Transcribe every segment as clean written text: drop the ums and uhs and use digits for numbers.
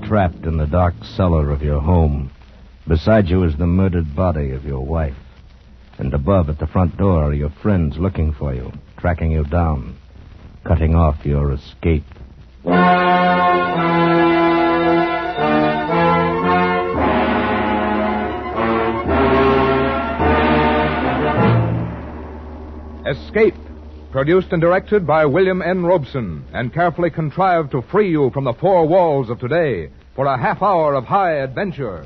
trapped in the dark cellar of your home. Beside you is the murdered body of your wife. And above at the front door are your friends looking for you, tracking you down, cutting off your escape. Escape, produced and directed by William N. Robeson, and carefully contrived to free you from the four walls of today for a half hour of high adventure.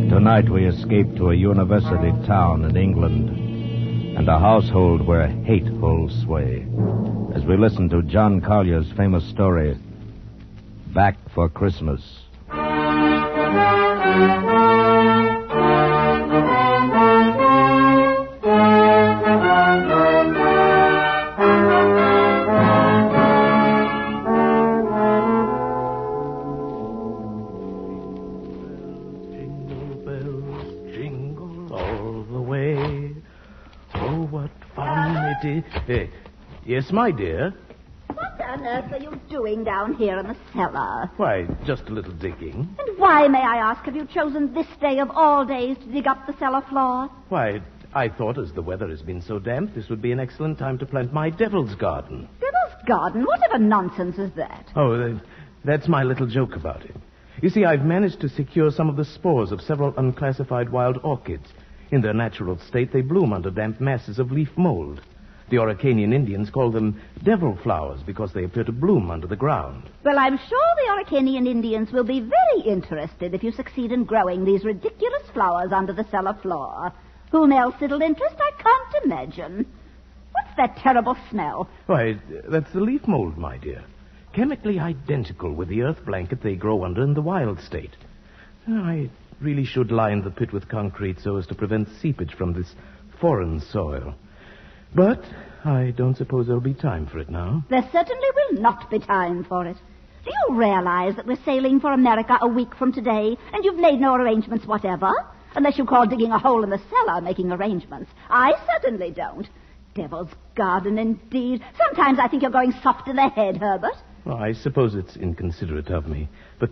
Tonight we escape to a university town in England and a household where hate holds sway as we listen to John Collier's famous story, Back for Christmas. Yes, my dear. What on earth are you doing down here in the cellar? Why, just a little digging. And why, may I ask, have you chosen this day of all days to dig up the cellar floor? Why, I thought as the weather has been so damp, this would be an excellent time to plant my devil's garden. Devil's garden? Whatever nonsense is that? Oh, that's my little joke about it. You see, I've managed to secure some of the spores of several unclassified wild orchids. In their natural state, they bloom under damp masses of leaf mold. The Araucanian Indians call them devil flowers because they appear to bloom under the ground. Well, I'm sure the Araucanian Indians will be very interested if you succeed in growing these ridiculous flowers under the cellar floor. Whom else it'll interest, I can't imagine. What's that terrible smell? Why, that's the leaf mold, my dear. Chemically identical with the earth blanket they grow under in the wild state. I really should line the pit with concrete so as to prevent seepage from this foreign soil. But I don't suppose there'll be time for it now. There certainly will not be time for it. Do you realize that we're sailing for America a week from today, and you've made no arrangements whatever? Unless you call digging a hole in the cellar making arrangements. I certainly don't. Devil's garden, indeed. Sometimes I think you're going soft in the head, Herbert. Well, I suppose it's inconsiderate of me. But,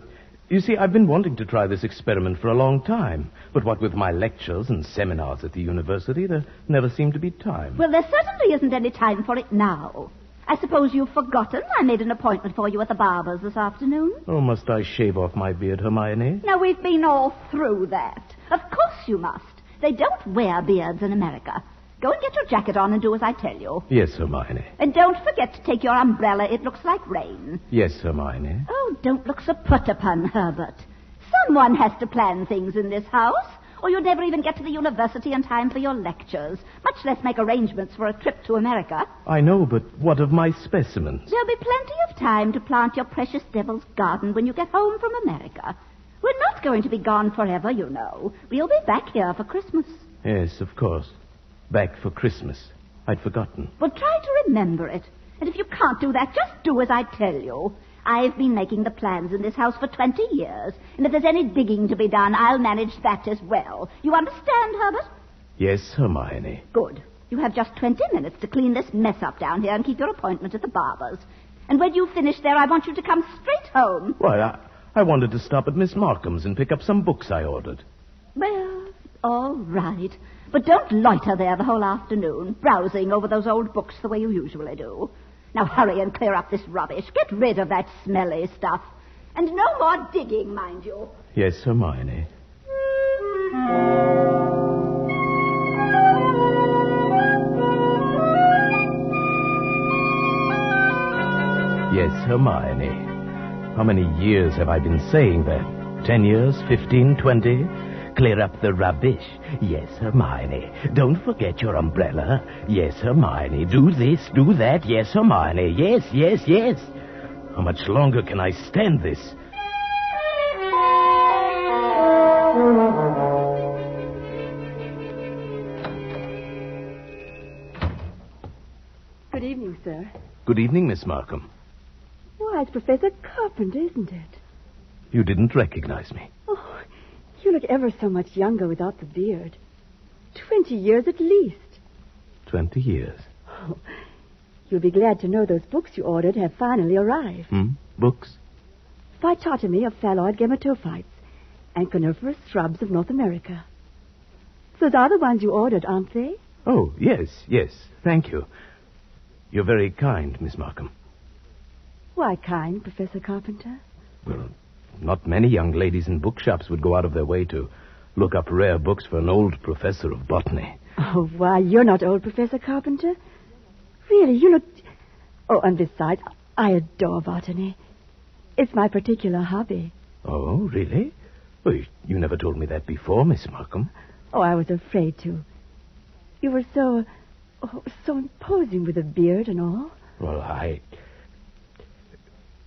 you see, I've been wanting to try this experiment for a long time. But what with my lectures and seminars at the university, there never seemed to be time. Well, there certainly isn't any time for it now. I suppose you've forgotten I made an appointment for you at the barber's this afternoon. Oh, must I shave off my beard, Hermione? Now, we've been all through that. Of course you must. They don't wear beards in America. Go and get your jacket on and do as I tell you. Yes, Hermione. And don't forget to take your umbrella. It looks like rain. Yes, Hermione. Oh, don't look so put upon, Herbert. Someone has to plan things in this house, or you'll never even get to the university in time for your lectures, much less make arrangements for a trip to America. I know, but what of my specimens? There'll be plenty of time to plant your precious devil's garden when you get home from America. We're not going to be gone forever, you know. We'll be back here for Christmas. Yes, of course. Back for Christmas. I'd forgotten. Well, try to remember it. And if you can't do that, just do as I tell you. I've been making the plans in this house for 20 years. And if there's any digging to be done, I'll manage that as well. You understand, Herbert? Yes, Hermione. Good. You have just 20 minutes to clean this mess up down here and keep your appointment at the barber's. And when you finish there, I want you to come straight home. Why, I wanted to stop at Miss Markham's and pick up some books I ordered. Well, all right. But don't loiter there the whole afternoon, browsing over those old books the way you usually do. Now hurry and clear up this rubbish. Get rid of that smelly stuff. And no more digging, mind you. Yes, Hermione. Yes, Hermione. How many years have I been saying that? 10 years? 15? 20? Clear up the rubbish. Yes, Hermione. Don't forget your umbrella. Yes, Hermione. Do this, do that. Yes, Hermione. Yes, yes, yes. How much longer can I stand this? Good evening, sir. Good evening, Miss Markham. Why, it's Professor Carpenter, isn't it? You didn't recognize me. Oh, you look ever so much younger without the beard. 20 years at least. 20 years. Oh, You'll be glad to know those books you ordered have finally arrived. Books? Phytotomy of phalloid gametophytes and coniferous shrubs of North America. Those are the ones you ordered, aren't they? Oh, yes. Thank you. You're very kind, Miss Markham. Why kind, Professor Carpenter? Well, not many young ladies in bookshops would go out of their way to look up rare books for an old professor of botany. Oh, why, you're not old, Professor Carpenter. Really, you look... Oh, and besides, I adore botany. It's my particular hobby. Oh, really? Well, you never told me that before, Miss Markham. Oh, I was afraid to. You were so imposing with a beard and all. Well,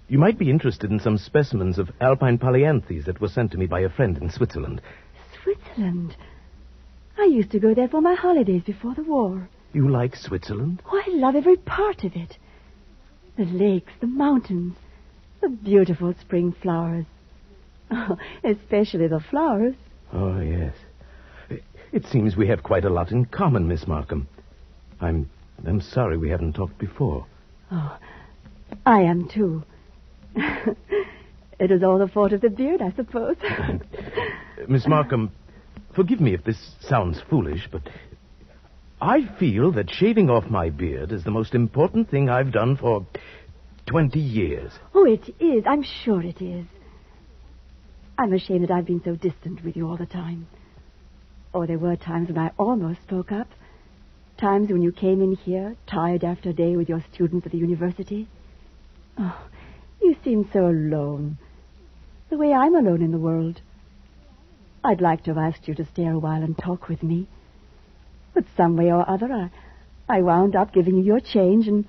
You might be interested in some specimens of alpine polyanthes that were sent to me by a friend in Switzerland. Switzerland? I used to go there for my holidays before the war. You like Switzerland? Oh, I love every part of it. The lakes, the mountains, the beautiful spring flowers. Oh, especially the flowers. Oh, yes. It seems we have quite a lot in common, Miss Markham. I'm sorry we haven't talked before. Oh, I am too. It is all the fault of the beard, I suppose. Miss Markham, forgive me if this sounds foolish, but I feel that shaving off my beard is the most important thing I've done for 20 years. Oh, it is. I'm sure it is. I'm ashamed that I've been so distant with you all the time. Oh, there were times when I almost spoke up. Times when you came in here, tired after a day with your students at the university. Oh, you seemed so alone. The way I'm alone in the world. I'd like to have asked you to stay a while and talk with me. But some way or other, I wound up giving you your change and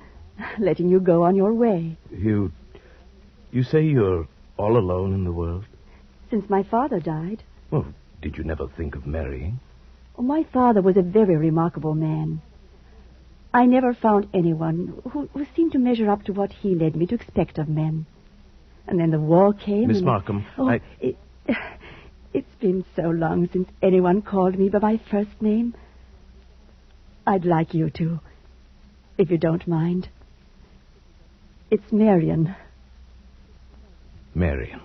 letting you go on your way. You say you're all alone in the world? Since my father died. Well, did you never think of marrying? Oh, my father was a very remarkable man. I never found anyone who seemed to measure up to what he led me to expect of men. And then the war came. Miss Markham, It's been so long since anyone called me by my first name. I'd like you to, if you don't mind. It's Marion. Marion.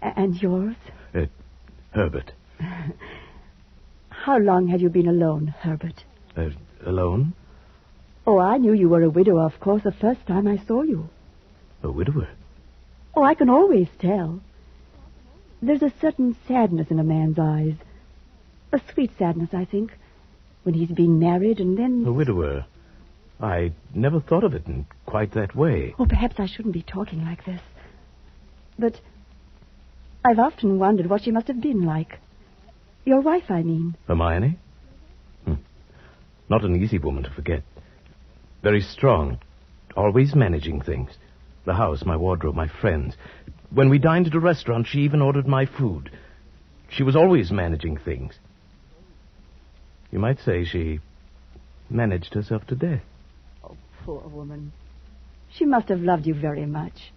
And yours? Herbert. How long have you been alone, Herbert? Alone? Oh, I knew you were a widower, of course, the first time I saw you. A widower? Oh, I can always tell. There's a certain sadness in a man's eyes. A sweet sadness, I think, when he's been married and then... A widower? I never thought of it in quite that way. Oh, perhaps I shouldn't be talking like this. But I've often wondered what she must have been like. Your wife, I mean. Hermione? Not an easy woman to forget. Very strong. Always managing things. The house, my wardrobe, my friends. When we dined at a restaurant, she even ordered my food. She was always managing things. You might say she managed herself to death. Oh, poor woman. She must have loved you very much.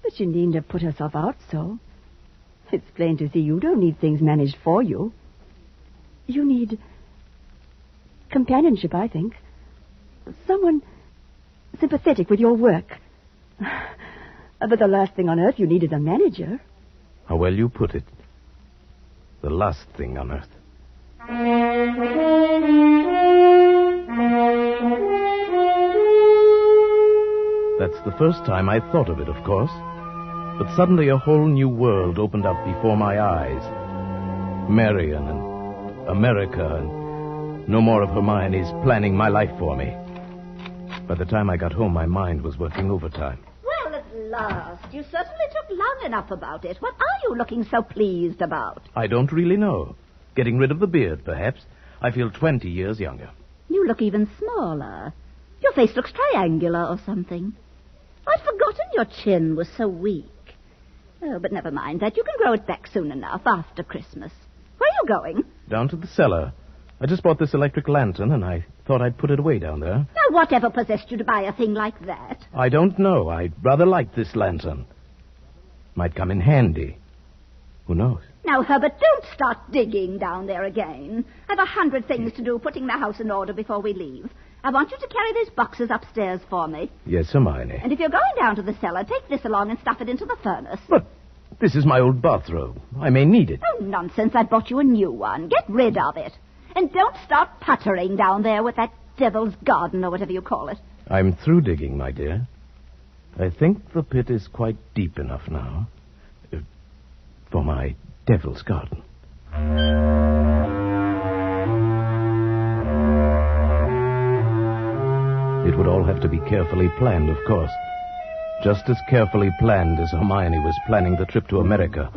But she needn't have put herself out so. It's plain to see you don't need things managed for you. You need companionship, I think. Someone sympathetic with your work. But the last thing on earth you need is a manager. How well you put it. The last thing on earth. That's the first time I thought of it, of course. But suddenly a whole new world opened up before my eyes. Marion and America and no more of Hermione's planning my life for me. By the time I got home, my mind was working overtime. Well, at last. You certainly took long enough about it. What are you looking so pleased about? I don't really know. Getting rid of the beard, perhaps. I feel 20 years younger. You look even smaller. Your face looks triangular or something. I'd forgotten your chin was so weak. Oh, but never mind that. You can grow it back soon enough after Christmas. Where are you going? Down to the cellar. I just bought this electric lantern, and I thought I'd put it away down there. Now, whatever possessed you to buy a thing like that? I don't know. I'd rather like this lantern. Might come in handy. Who knows? Now, Herbert, don't start digging down there again. I've 100 things to do, putting the house in order before we leave. I want you to carry these boxes upstairs for me. Yes, Hermione. And if you're going down to the cellar, take this along and stuff it into the furnace. But this is my old bathrobe. I may need it. Oh, nonsense. I bought you a new one. Get rid of it. And don't start puttering down there with that devil's garden or whatever you call it. I'm through digging, my dear. I think the pit is quite deep enough now for my devil's garden. It would all have to be carefully planned, of course. Just as carefully planned as Hermione was planning the trip to America.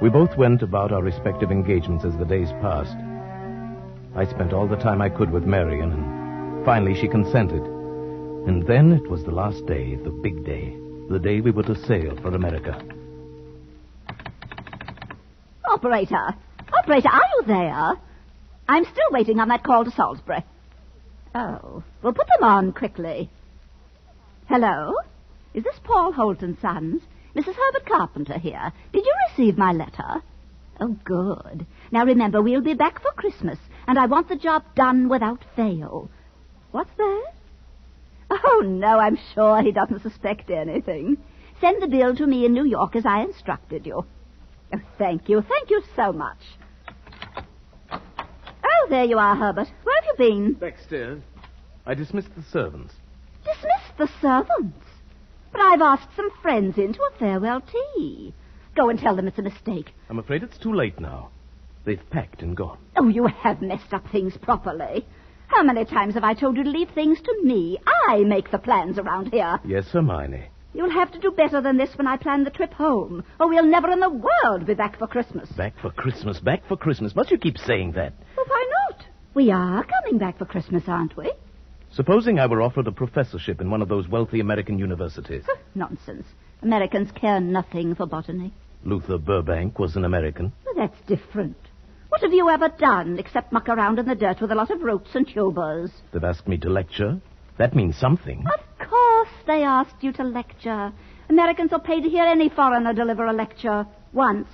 We both went about our respective engagements as the days passed. I spent all the time I could with Marion, and finally she consented. And then it was the last day, the big day, the day we were to sail for America. Operator, are you there? I'm still waiting on that call to Salisbury. Oh, we'll put them on quickly. Hello? Is this Paul Holt & Sons? Mrs. Herbert Carpenter here. Did you receive my letter? Oh, good. Now remember, we'll be back for Christmas, and I want the job done without fail. What's that? Oh, no, I'm sure he doesn't suspect anything. Send the bill to me in New York as I instructed you. Oh, thank you so much. Oh, there you are, Herbert. Where have you been? Backstairs. I dismissed the servants. Dismissed the servants? But I've asked some friends in to a farewell tea. Go and tell them it's a mistake. I'm afraid it's too late now. They've packed and gone. Oh, you have messed up things properly. How many times have I told you to leave things to me? I make the plans around here. Yes, Hermione. You'll have to do better than this when I plan the trip home, or we'll never in the world be back for Christmas. Back for Christmas, back for Christmas. Must you keep saying that? Well, why not? We are coming back for Christmas, aren't we? Supposing I were offered a professorship in one of those wealthy American universities. Nonsense. Americans care nothing for botany. Luther Burbank was an American. Well, that's different. What have you ever done except muck around in the dirt with a lot of roots and tubers? They've asked me to lecture. That means something. Of course they asked you to lecture. Americans are paid to hear any foreigner deliver a lecture once.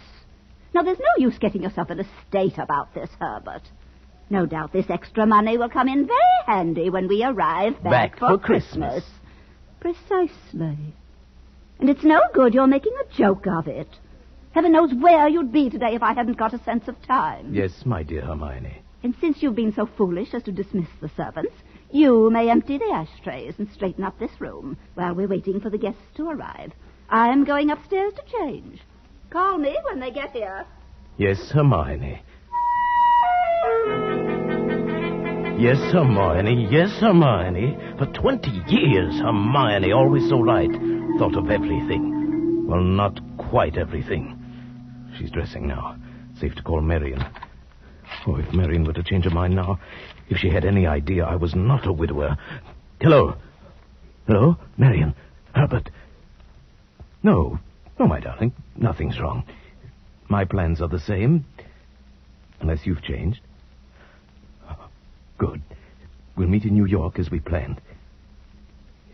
Now, there's no use getting yourself in a state about this, Herbert. No doubt this extra money will come in very handy when we arrive back for Christmas. Precisely. And it's no good you're making a joke of it. Heaven knows where you'd be today if I hadn't got a sense of time. Yes, my dear Hermione. And since you've been so foolish as to dismiss the servants, you may empty the ashtrays and straighten up this room while we're waiting for the guests to arrive. I'm going upstairs to change. Call me when they get here. Yes, Hermione. Yes, Hermione. Yes, Hermione. For 20 years, Hermione, always so right, thought of everything. Well, not quite everything. She's dressing now. Safe to call Marion. Oh, if Marion were to change her mind now. If she had any idea I was not a widower. Hello? Hello? Marion? Herbert? No, my darling. Nothing's wrong. My plans are the same. Unless you've changed. Good. We'll meet in New York as we planned.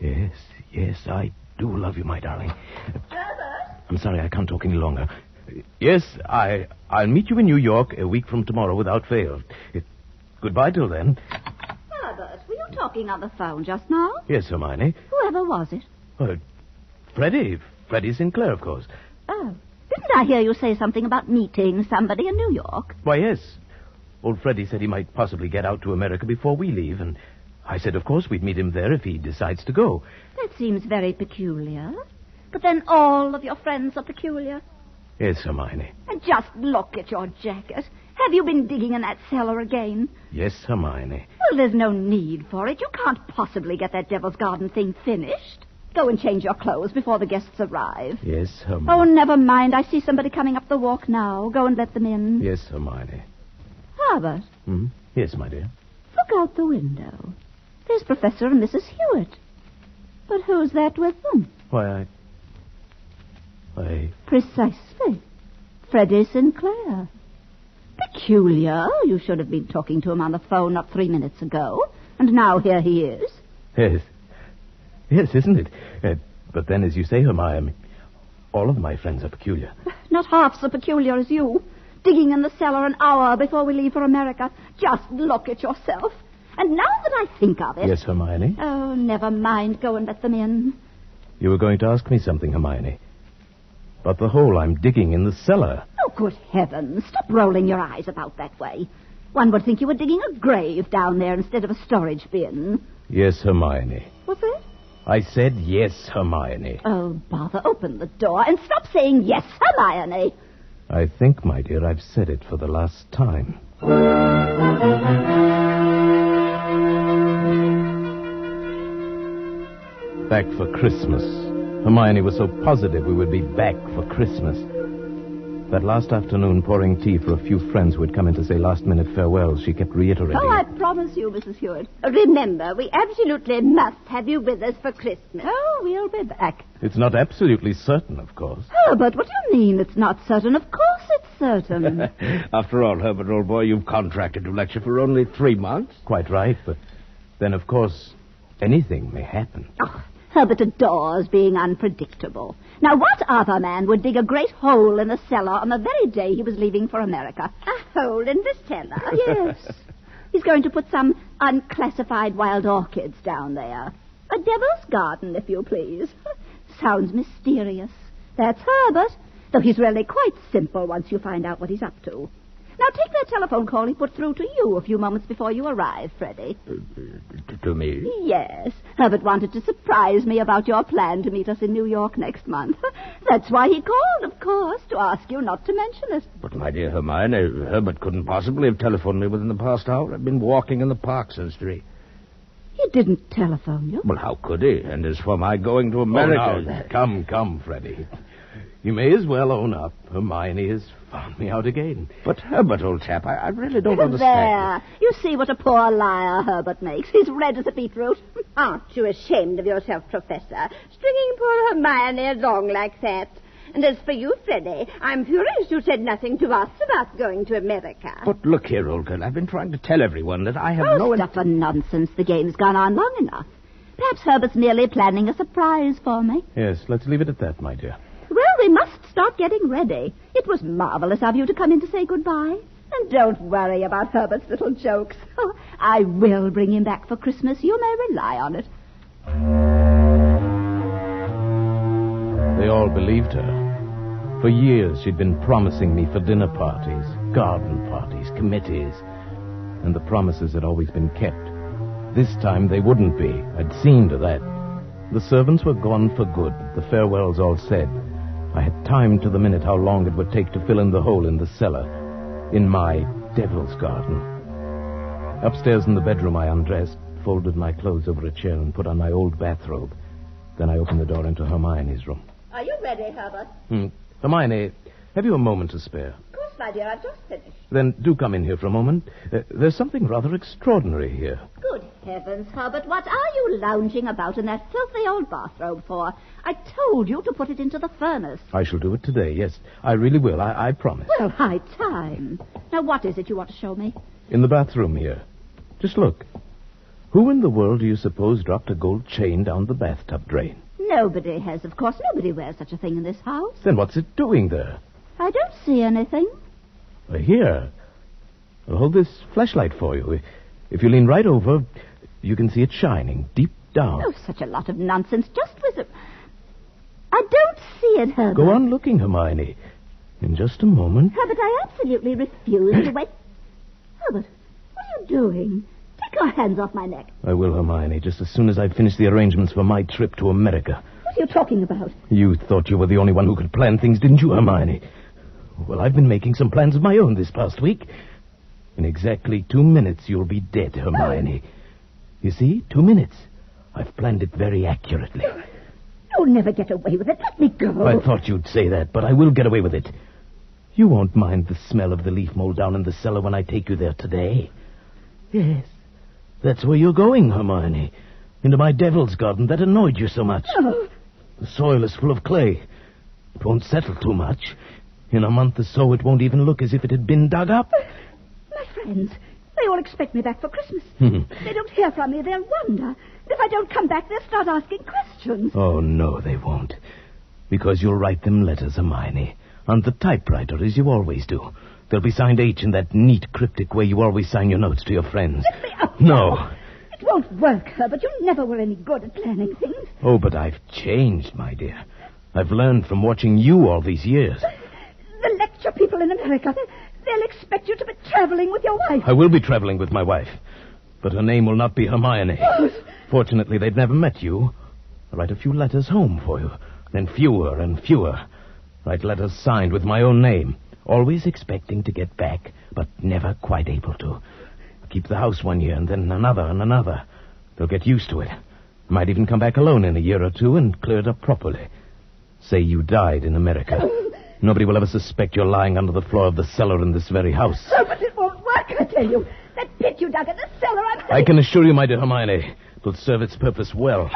Yes, I do love you, my darling. Herbert? I'm sorry, I can't talk any longer. Yes, I'll meet you in New York a week from tomorrow without fail. Goodbye till then. Herbert, were you talking on the phone just now? Yes, Hermione. Whoever was it? Freddie Sinclair, of course. Oh. Didn't I hear you say something about meeting somebody in New York? Why, yes. Old Freddie said he might possibly get out to America before we leave, and I said, of course, we'd meet him there if he decides to go. That seems very peculiar. But then all of your friends are peculiar. Yes, Hermione. And just look at your jacket. Have you been digging in that cellar again? Yes, Hermione. Well, there's no need for it. You can't possibly get that Devil's Garden thing finished. Go and change your clothes before the guests arrive. Yes, Hermione. Oh, never mind. I see somebody coming up the walk now. Go and let them in. Yes, Hermione. Herbert. Yes, my dear. Look out the window. There's Professor and Mrs. Hewitt. But who's that with them? Why, Precisely. Freddie Sinclair. Peculiar. You should have been talking to him on the phone not 3 minutes ago. And now here he is. Yes, isn't it? But then, as you say, Hermione, all of my friends are peculiar. Not half so peculiar as you. Digging in the cellar an hour before we leave for America. Just look at yourself. And now that I think of it... Yes, Hermione? Oh, never mind. Go and let them in. You were going to ask me something, Hermione. About the hole I'm digging in the cellar. Oh, good heavens. Stop rolling your eyes about that way. One would think you were digging a grave down there instead of a storage bin. Yes, Hermione. What's that? I said yes, Hermione. Oh, bother. Open the door and stop saying yes, Hermione. I think, my dear, I've said it for the last time. Back for Christmas. Hermione was so positive we would be back for Christmas. That last afternoon, pouring tea for a few friends who had come in to say last-minute farewells, she kept reiterating... Oh, I promise you, Mrs. Hewitt. Remember, we absolutely must have you with us for Christmas. Oh, we'll be back. It's not absolutely certain, of course. Herbert, what do you mean it's not certain? Of course it's certain. After all, Herbert, old boy, you've contracted to lecture for only 3 months. Quite right, but then, of course, anything may happen. Oh, Herbert adores being unpredictable. Now, what other man would dig a great hole in the cellar on the very day he was leaving for America? A hole in the cellar? Yes. He's going to put some unclassified wild orchids down there. A devil's garden, if you please. Sounds mysterious. That's Herbert, though he's really quite simple once you find out what he's up to. Now, take that telephone call he put through to you a few moments before you arrived, Freddie. To me? Yes. Herbert wanted to surprise me about your plan to meet us in New York next month. That's why he called, of course, to ask you not to mention it. But, my dear Hermione, Herbert couldn't possibly have telephoned me within the past hour. I've been walking in the park since 3. He didn't telephone you? Well, how could he? And as for my going to America... Oh, now, come, Freddie. You may as well own up. Hermione has found me out again. But, Herbert, old chap, I really don't understand. There. You see what a poor liar Herbert makes. He's red as a beetroot. Aren't you ashamed of yourself, Professor? Stringing poor Hermione along like that. And as for you, Freddie, I'm furious you said nothing to us about going to America. But look here, old girl, I've been trying to tell everyone that I have no... stuff and nonsense. The game's gone on long enough. Perhaps Herbert's merely planning a surprise for me. Yes, let's leave it at that, my dear. Well, we must start getting ready. It was marvelous of you to come in to say goodbye. And don't worry about Herbert's little jokes. Oh, I will bring him back for Christmas. You may rely on it. They all believed her. For years, she'd been promising me for dinner parties, garden parties, committees. And the promises had always been kept. This time, they wouldn't be. I'd seen to that. The servants were gone for good. The farewells all said. I had timed to the minute how long it would take to fill in the hole in the cellar. In my devil's garden. Upstairs in the bedroom, I undressed, folded my clothes over a chair, and put on my old bathrobe. Then I opened the door into Hermione's room. Are you ready, Herbert? Hermione, have you a moment to spare? Of course, my dear. I've just finished. Then do come in here for a moment. There's something rather extraordinary here. Good heavens, Herbert, what are you lounging about in that filthy old bathrobe for? I told you to put it into the furnace. I shall do it today, yes. I really will, I promise. Well, high time. Now, what is it you want to show me? In the bathroom here. Just look. Who in the world do you suppose dropped a gold chain down the bathtub drain? Nobody has, of course. Nobody wears such a thing in this house. Then what's it doing there? I don't see anything. Here. I'll hold this flashlight for you. If you lean right over, you can see it shining deep down. Oh, such a lot of nonsense. Just with I don't see it, Herbert. Go on looking, Hermione. In just a moment. Herbert, I absolutely refuse to wait. Herbert, what are you doing? Take your hands off my neck. I will, Hermione, just as soon as I've finished the arrangements for my trip to America. What are you talking about? You thought you were the only one who could plan things, didn't you, Hermione? Well, I've been making some plans of my own this past week. In exactly 2 minutes, you'll be dead, Hermione. You see, 2 minutes. I've planned it very accurately. You'll never get away with it. Let me go. I thought you'd say that, but I will get away with it. You won't mind the smell of the leaf mold down in the cellar when I take you there today. Yes, that's where you're going, Hermione. Into my devil's garden that annoyed you so much. Oh. The soil is full of clay. It won't settle too much. In a month or so, it won't even look as if it had been dug up. My friends, they all expect me back for Christmas. They don't hear from me, they'll wonder. And if I don't come back, they'll start asking questions. Oh, no, they won't. Because you'll write them letters, Hermione. On the typewriter, as you always do. They'll be signed H in that neat, cryptic way you always sign your notes to your friends. Let me up. No. It won't work, Herbert. You never were any good at planning things. Oh, but I've changed, my dear. I've learned from watching you all these years. The lecture people in America, they'll expect you to be traveling with your wife. I will be traveling with my wife, but her name will not be Hermione. Fortunately, they've never met you. I'll write a few letters home for you, then fewer and fewer. Write letters signed with my own name, always expecting to get back, but never quite able to. Keep the house 1 year, and then another and another. They'll get used to it. Might even come back alone in a year or two and clear it up properly. Say you died in America. Nobody will ever suspect you're lying under the floor of the cellar in this very house. Oh, but it won't work, I tell you. That pit you dug in the cellar, I can assure you, my dear Hermione, it'll serve its purpose well.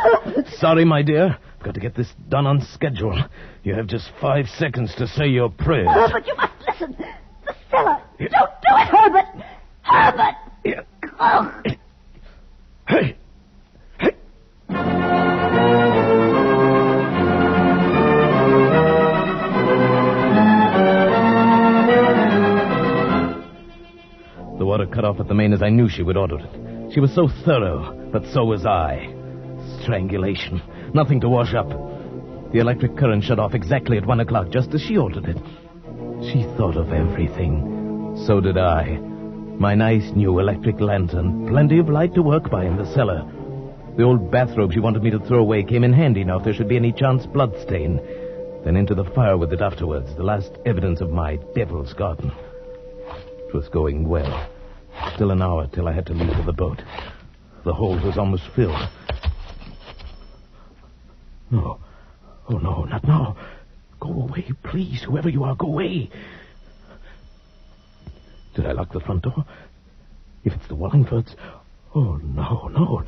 Sorry, my dear. I've got to get this done on schedule. You have just 5 seconds to say your prayers. Oh, but you must listen. The cellar. Yeah. Don't do it, Herbert. Herbert! Yeah. Oh. Hey! Hey! The water cut off at the main as I knew she would order it. She was so thorough, but so was I. Strangulation. Nothing to wash up. The electric current shut off exactly at 1 o'clock, just as she ordered it. She thought of everything. So did I. My nice new electric lantern. Plenty of light to work by in the cellar. The old bathrobe she wanted me to throw away came in handy now if there should be any chance blood stain. Then into the fire with it afterwards, the last evidence of my devil's garden. It was going well. Still an hour till I had to leave for the boat. The hold was almost filled. No. Oh, no, not now. Go away, please. Whoever you are, go away. Did I lock the front door? If it's the Wallingfords... Oh, no.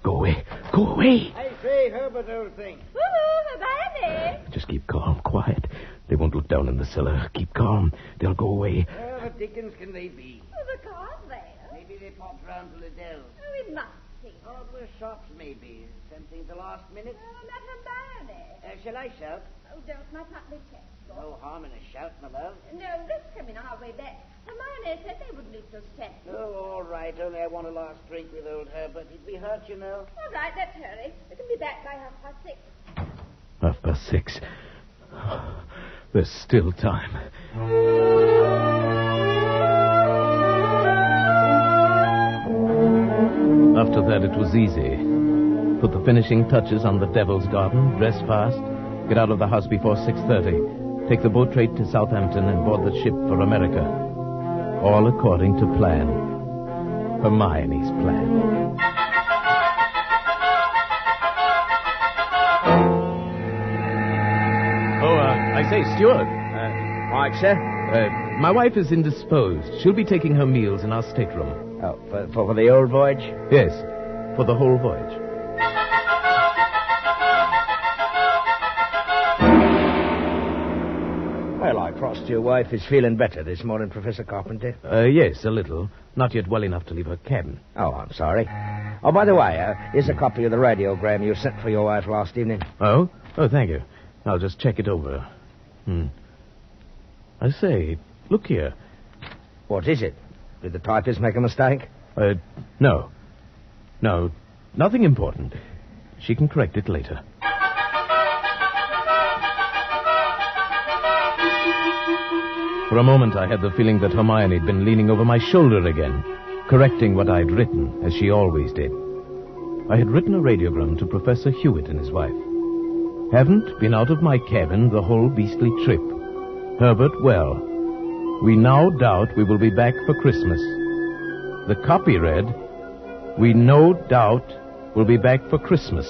Go away. Go away. I say, Herbert, old thing. Woo-hoo, Hermione. Just keep calm, quiet. They won't look down in the cellar. Keep calm. They'll go away. Where the dickens can they be? Oh, the car's there. Maybe they popped round to Liddell's. Oh, we must see. Or the shops, maybe. Something at the last minute. Oh, not Hermione. Shall I shout? Oh, don't. My partly check. No harm in a shout, my love. No, let's come in on our way back. Hermione said they wouldn't be so sad. Oh, all right. Only I want a last drink with old Herbert. He'd be hurt, you know. All right, let's hurry. We can be back by 6:30. 6:30. There's still time. After that, it was easy. Put the finishing touches on the Devil's Garden, dress fast, get out of the house before 6:30, take the boat trade to Southampton and board the ship for America. All according to plan. Hermione's plan. I say, Stuart. Right, sir? My wife is indisposed. She'll be taking her meals in our stateroom. Oh, for the old voyage? Yes, for the whole voyage. Well, I trust your wife is feeling better this morning, Professor Carpenter. Yes, a little. Not yet well enough to leave her cabin. Oh, I'm sorry. Oh, by the way, here's a copy of the radiogram you sent for your wife last evening. Oh? Oh, thank you. I'll just check it over. I say, look here. What is it? Did the typist make a mistake? No. No, nothing important. She can correct it later. For a moment, I had the feeling that Hermione had been leaning over my shoulder again, correcting what I'd written, as she always did. I had written a radiogram to Professor Hewitt and his wife. Haven't been out of my cabin the whole beastly trip. Herbert well. We now doubt we will be back for Christmas. The copy read, we no doubt will be back for Christmas.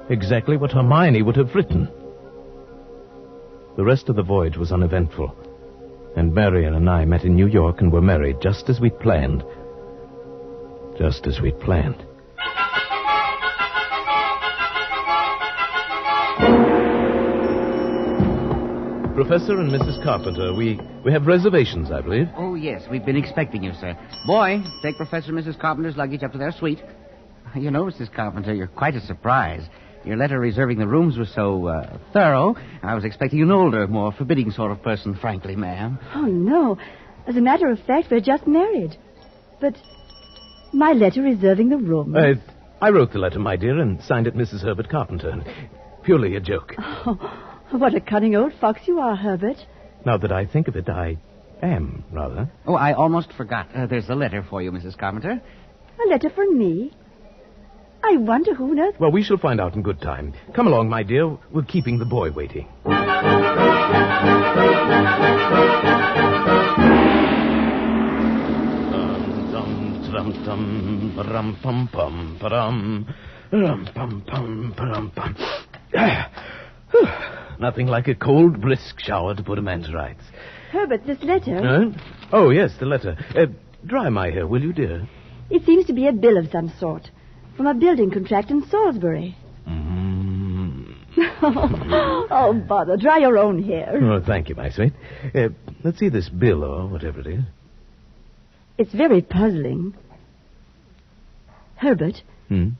Exactly what Hermione would have written. The rest of the voyage was uneventful. And Marion and I met in New York and were married just as we'd planned. Just as we'd planned. Professor and Mrs. Carpenter, we have reservations, I believe. Oh, yes. We've been expecting you, sir. Boy, take Professor and Mrs. Carpenter's luggage up to their suite. You know, Mrs. Carpenter, you're quite a surprise. Your letter reserving the rooms was so thorough, I was expecting an older, more forbidding sort of person, frankly, ma'am. Oh, no. As a matter of fact, we're just married. But my letter reserving the room... I wrote the letter, my dear, and signed it Mrs. Herbert Carpenter. Purely a joke. Oh, what a cunning old fox you are, Herbert. Now that I think of it, I am, rather. Oh, I almost forgot. There's a letter for you, Mrs. Carpenter. A letter for me? I wonder who on earth... Well, we shall find out in good time. Come along, my dear. We're keeping the boy waiting. Nothing like a cold, brisk shower to put a man to rights. Herbert, this letter... Oh, yes, the letter. Dry my hair, will you, dear? It seems to be a bill of some sort. From a building contract in Salisbury. Oh, bother. Dry your own hair. Oh, thank you, my sweet. Let's see this bill or whatever it is. It's very puzzling. Herbert. You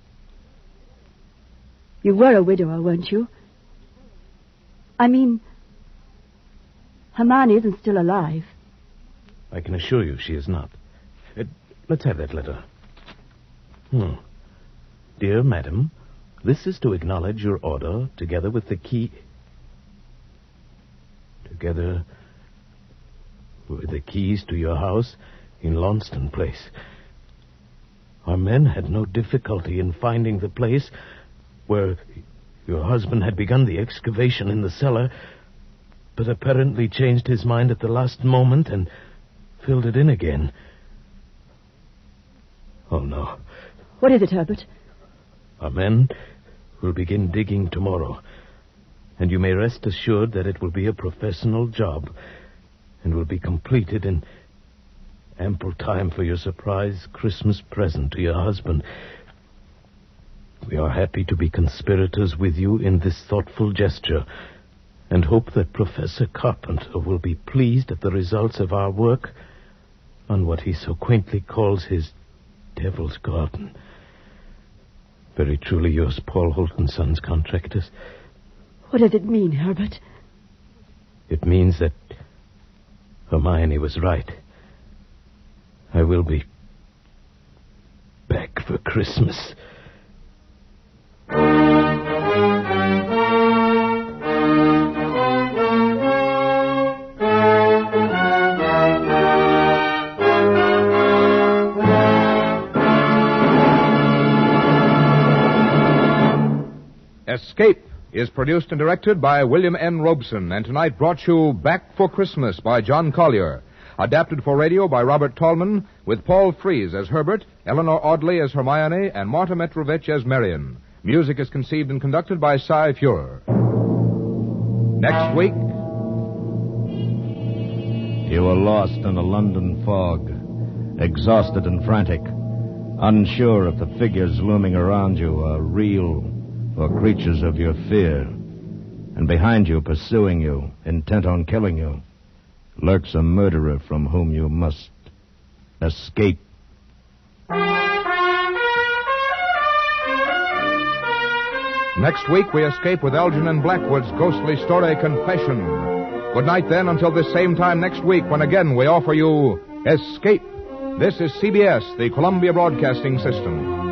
were a widower, weren't you? I mean, Hermione isn't still alive. I can assure you she is not. Let's have that letter. Dear Madam, this is to acknowledge your order, together with the key... Together with the keys to your house in Launceston Place. Our men had no difficulty in finding the place where your husband had begun the excavation in the cellar, but apparently changed his mind at the last moment and filled it in again. Oh, no. What is it, Herbert? Our men will begin digging tomorrow, and you may rest assured that it will be a professional job and will be completed in ample time for your surprise Christmas present to your husband. We are happy to be conspirators with you in this thoughtful gesture and hope that Professor Carpenter will be pleased at the results of our work on what he so quaintly calls his Devil's Garden. Very truly yours, Paul Holt & Sons Contractors. What does it mean, Herbert? It means that Hermione was right. I will be back for Christmas. Escape is produced and directed by William N. Robeson, and tonight brought you Back for Christmas by John Collier. Adapted for radio by Robert Tallman, with Paul Frees as Herbert, Eleanor Audley as Hermione, and Marta Metrovich as Marion. Music is conceived and conducted by Cy Fuhrer. Next week... You were lost in a London fog, exhausted and frantic, unsure if the figures looming around you are real or creatures of your fear. And behind you, pursuing you, intent on killing you, lurks a murderer from whom you must escape. Next week, we escape with Algernon Blackwood's ghostly story, Confession. Good night, then, until this same time next week, when again we offer you Escape. This is CBS, the Columbia Broadcasting System.